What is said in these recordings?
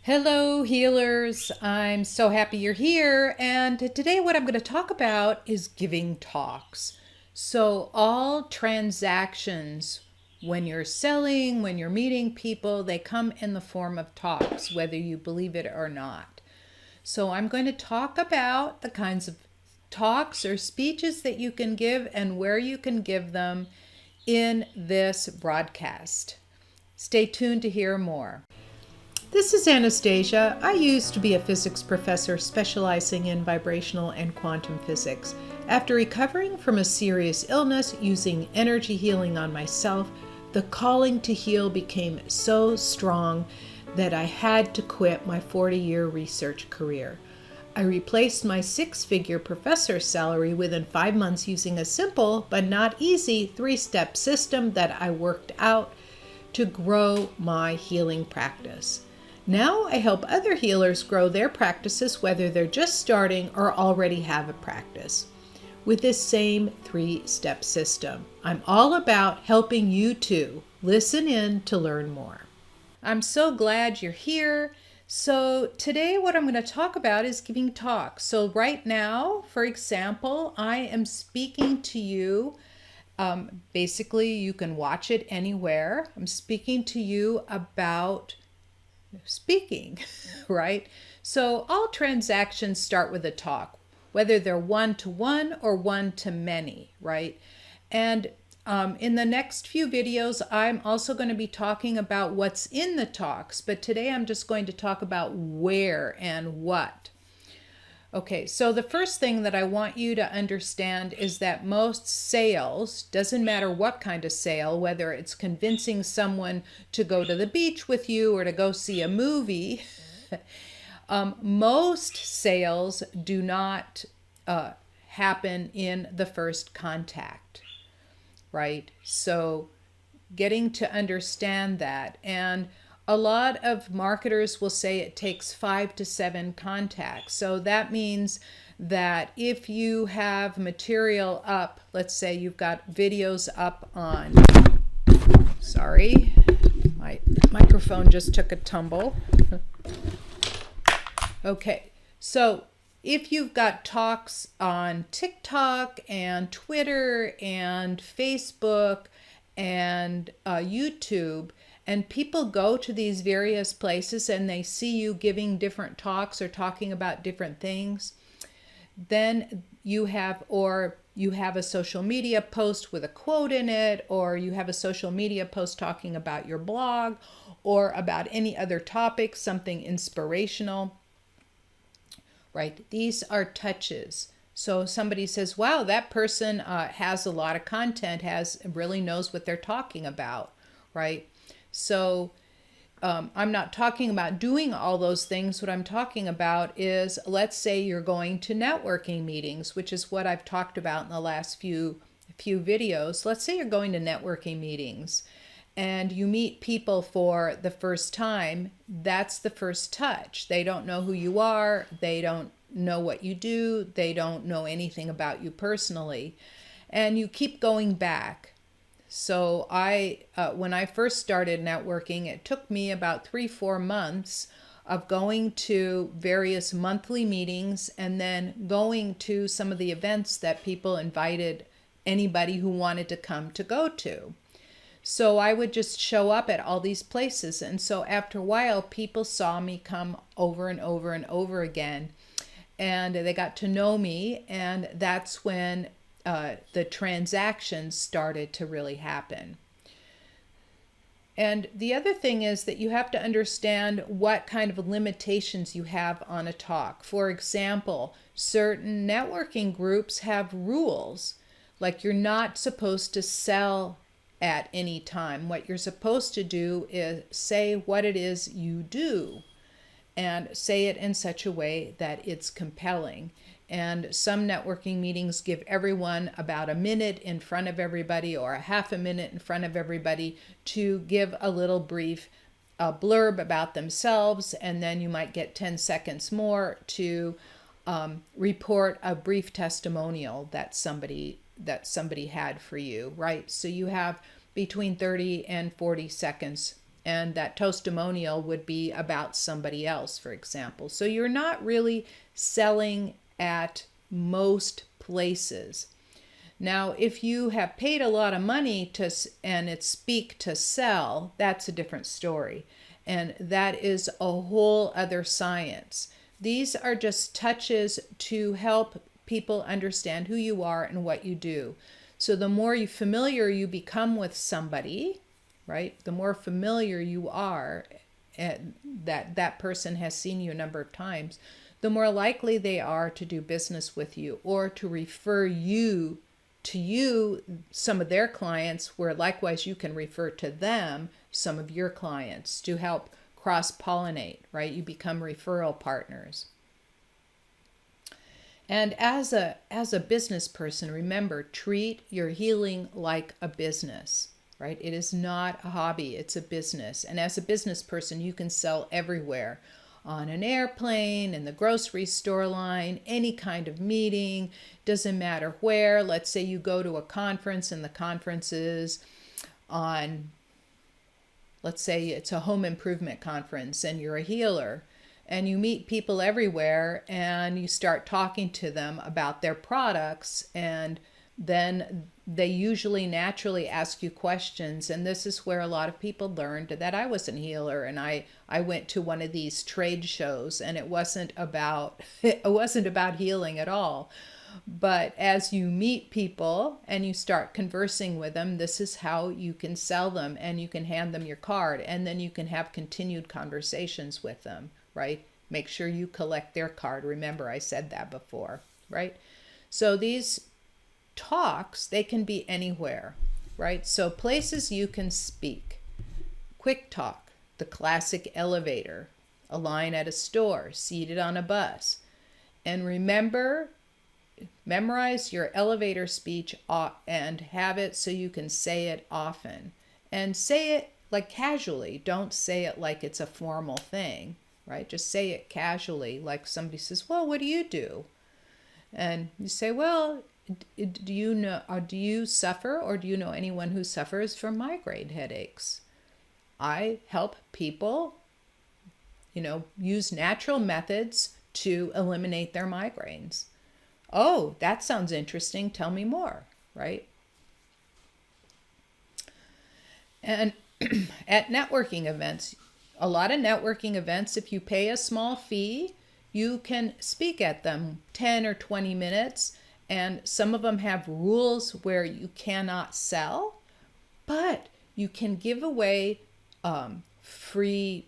Hello, healers. I'm so happy you're here. And today, what I'm going to talk about is giving talks. So, all transactions, when you're selling, when you're meeting people, they come in the form of talks, whether you believe it or not. So, I'm going to talk about the kinds of talks or speeches that you can give and where you can give them in this broadcast. Stay tuned to hear more. This is Anastasia. I used to be a physics professor specializing in vibrational and quantum physics. After recovering from a serious illness using energy healing on myself, the calling to heal became so strong that I had to quit my 40-year research career. I replaced my 6-figure professor salary within 5 months using a simple but not easy 3-step system that I worked out to grow my healing practice. Now I help other healers grow their practices, whether they're just starting or already have a practice, with this same 3-step system. I'm all about helping you to listen in to learn more. I'm so glad you're here. So today what I'm going to talk about is giving talks. So right now, for example, I am speaking to you. Basically, you can watch it anywhere. I'm speaking to you about speaking, right? So all transactions start with a talk, whether they're one-to-one or one-to-many, right? And in the next few videos, I'm also going to be talking about what's in the talks, but today I'm just going to talk about where and what. Okay, so the first thing that I want you to understand is that most sales, doesn't matter what kind of sale, whether it's convincing someone to go to the beach with you or to go see a movie, most sales do not happen in the first contact, right? So getting to understand that. And a lot of marketers will say it takes 5 to 7 contacts. So that means that if you have material up, let's say you've got videos up on, sorry, my microphone just took a tumble. Okay, so if you've got talks on TikTok and Twitter and Facebook and YouTube, and people go to these various places and they see you giving different talks or talking about different things, then you have a social media post with a quote in it, or you have a social media post talking about your blog or about any other topic, something inspirational, right? These are touches. So somebody says, wow, that person has a lot of content, really knows what they're talking about, right? So I'm not talking about doing all those things. What I'm talking about is, let's say you're going to networking meetings, which is what I've talked about in the last few videos. Let's say you're going to networking meetings and you meet people for the first time. That's the first touch. They don't know who you are. They don't know what you do. They don't know anything about you personally. And you keep going back. So when I first started networking, it took me about 3-4 months of going to various monthly meetings and then going to some of the events that people invited anybody who wanted to come to go to. So I would just show up at all these places. And so after a while, people saw me come over and over and over again. And they got to know me. And that's when the transactions started to really happen. And the other thing is that you have to understand what kind of limitations you have on a talk. For example, certain networking groups have rules, like you're not supposed to sell at any time. What you're supposed to do is say what it is you do and say it in such a way that it's compelling. And some networking meetings give everyone about a minute in front of everybody or a half a minute in front of everybody to give a little brief blurb about themselves, and then you might get 10 seconds more to report a brief testimonial that somebody had for you, right? So you have between 30 and 40 seconds and that testimonial would be about somebody else, for example. So you're not really selling at most places. Now, if you have paid a lot of money and it's speak to sell, that's a different story. And that is a whole other science. These are just touches to help people understand who you are and what you do. So the more familiar you become with somebody, right? The more familiar you are, and that person has seen you a number of times, the more likely they are to do business with you or to refer you to some of their clients, where likewise you can refer to them some of your clients to help cross-pollinate, right? You become referral partners. And as a business person, remember, treat your healing like a business, right? It is not a hobby, it's a business. And as a business person, you can sell everywhere, on an airplane, in the grocery store line, any kind of meeting, doesn't matter where. Let's say you go to a conference and the conference is on, let's say it's a home improvement conference and you're a healer and you meet people everywhere and you start talking to them about their products, and then they usually naturally ask you questions. And this is where a lot of people learned that I was a healer, and I went to one of these trade shows and it wasn't about healing at all. But as you meet people and you start conversing with them, this is how you can sell them, and you can hand them your card, and then you can have continued conversations with them, right? Make sure you collect their card. Remember, I said that before, right? So these talks, they can be anywhere, right? So places you can speak. Quick talk, the classic elevator, a line at a store, seated on a bus. And remember, memorize your elevator speech and have it so you can say it often. And say it like casually. Don't say it like it's a formal thing, right? Just say it casually, like somebody says, well, what do you do? And you say, well, do you know, or do you suffer, or do you know anyone who suffers from migraine headaches? I help people, use natural methods to eliminate their migraines. Oh, that sounds interesting. Tell me more, right? And at networking events, a lot of networking events, if you pay a small fee, you can speak at them 10 or 20 minutes. And some of them have rules where you cannot sell, but you can give away free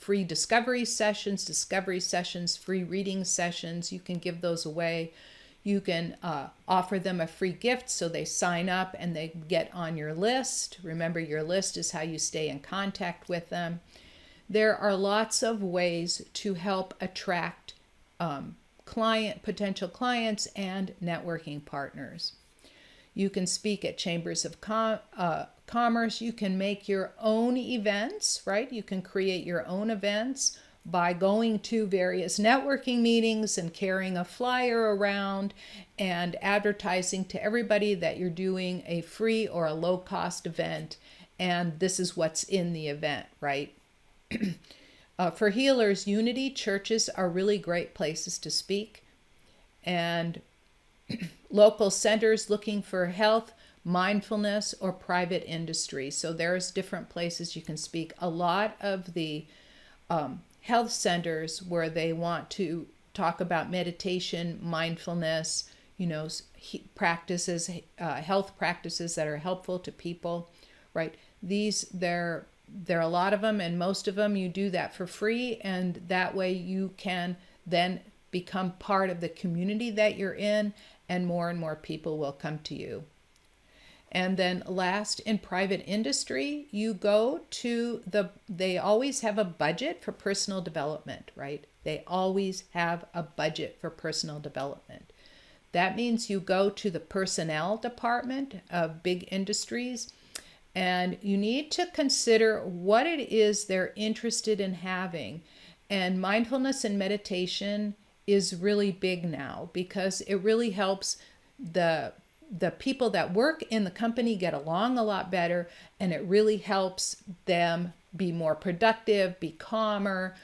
discovery sessions, free reading sessions. You can give those away. You can offer them a free gift so they sign up and they get on your list. Remember, your list is how you stay in contact with them. There are lots of ways to help attract potential clients and networking partners. You can speak at chambers of commerce. You can make your own events, right? You can create your own events by going to various networking meetings and carrying a flyer around and advertising to everybody that you're doing a free or a low-cost event, and this is what's in the event, right? For healers, unity churches are really great places to speak, and local centers looking for health, mindfulness, or private industry. So there's different places you can speak. A lot of the health centers where they want to talk about meditation, mindfulness, practices, health practices that are helpful to people, right? There are a lot of them, and most of them you do that for free, and that way you can then become part of the community that you're in, and more people will come to you. And then last, in private industry, you go to they always have a budget for personal development, right? They always have a budget for personal development. That means you go to the personnel department of big industries, and you need to consider what it is they're interested in having. And mindfulness and meditation is really big now because it really helps the the people that work in the company get along a lot better, and it really helps them be more productive, be calmer.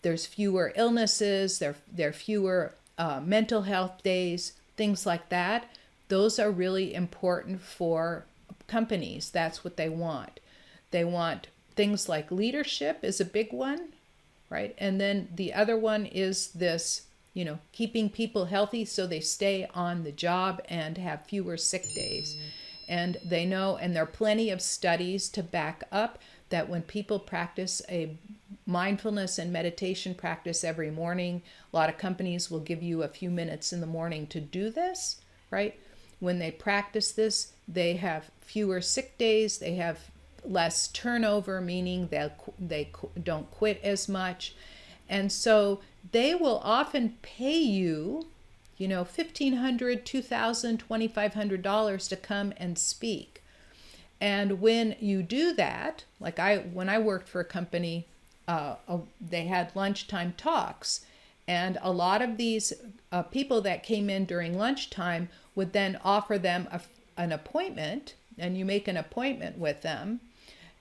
There's fewer illnesses, there are fewer mental health days, things like that. Those are really important for companies. That's what they want. They want things like leadership is a big one, right? And then the other one is this, keeping people healthy so they stay on the job and have fewer sick days. And they know, and there are plenty of studies to back up that when people practice a mindfulness and meditation practice every morning, a lot of companies will give you a few minutes in the morning to do this, right? When they practice this, they have fewer sick days, they have less turnover, meaning they don't quit as much. And so they will often pay you, $1,500, $2,000, $2,500 to come and speak. And when you do that, like when I worked for a company, they had lunchtime talks. And a lot of these people that came in during lunchtime would then offer them an appointment, and you make an appointment with them.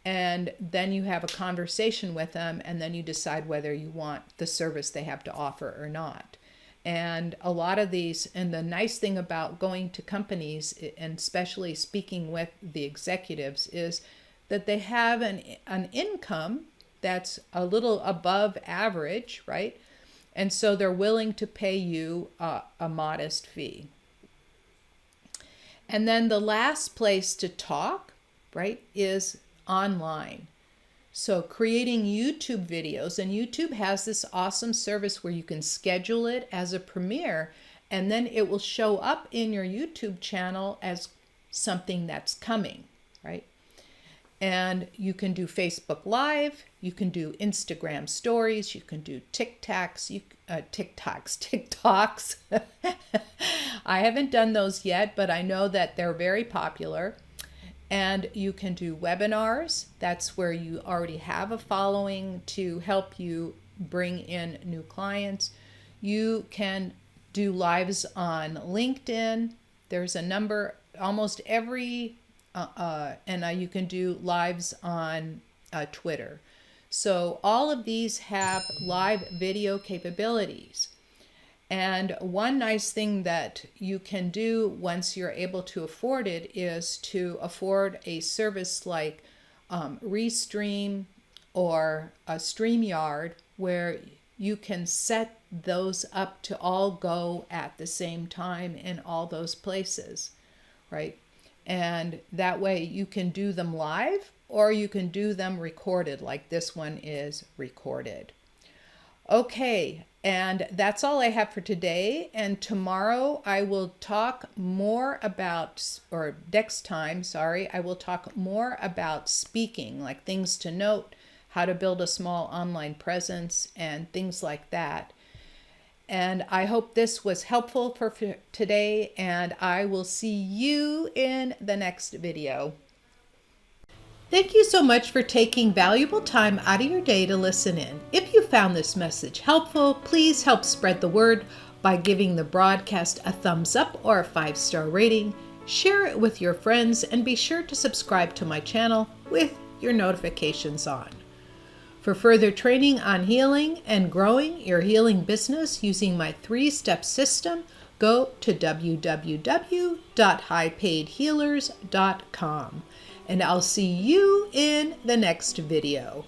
And then you have a conversation with them, and then you decide whether you want the service they have to offer or not. And a lot of these, and the nice thing about going to companies, and especially speaking with the executives, is that they have an income that's a little above average, right? And so they're willing to pay you a modest fee. And then the last place to talk, right, is online. So creating YouTube videos, and YouTube has this awesome service where you can schedule it as a premiere, and then it will show up in your YouTube channel as something that's coming, right? And you can do Facebook Live, you can do Instagram stories, you can do TikToks. I haven't done those yet, but I know that they're very popular. And you can do webinars. That's where you already have a following to help you bring in new clients. You can do lives on LinkedIn. There's a number, almost every, and you can do lives on Twitter. So all of these have live video capabilities. And one nice thing that you can do once you're able to afford it is to afford a service like Restream or a StreamYard, where you can set those up to all go at the same time in all those places, right? And that way you can do them live, or you can do them recorded, like this one is recorded. Okay, and that's all I have for today. And tomorrow I will talk more about, or next time, sorry, I will talk more about speaking, like things to note, how to build a small online presence, and things like that. And I hope this was helpful for today, and I will see you in the next video. Thank you so much for taking valuable time out of your day to listen in. If you found this message helpful, please help spread the word by giving the broadcast a thumbs up or a 5-star rating. Share it with your friends, and be sure to subscribe to my channel with your notifications on. For further training on healing and growing your healing business using my 3-step system, go to www.highpaidhealers.com. And I'll see you in the next video.